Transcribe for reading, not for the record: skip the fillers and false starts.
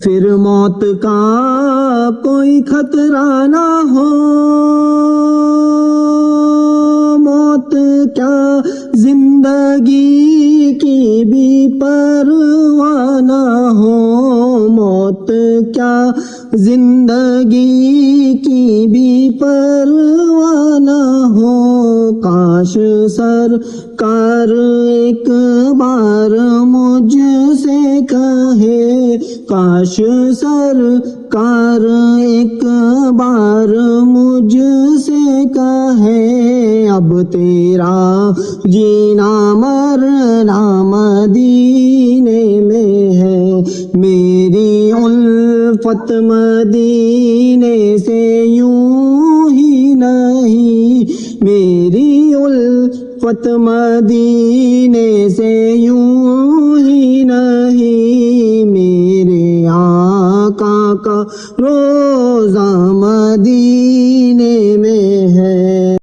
پھر موت کا کوئی خطرہ نہ ہو، موت کیا زندگی کی بھی پرواہ نہ ہو، موت کیا زندگی کی بھی پرواہ نہ ہو۔ کاش سرکار ایک بار مجھ سے کہے، کاش سرکار ایک بار مجھ سے کہے، اب تیرا جینا مرنا مدینے میں ہے، میری الفت مدینے سے یوں ہی نہیں، میری الفت مدینے سے یوں ہی نہیں، میرے آقا کا روزہ مدینے میں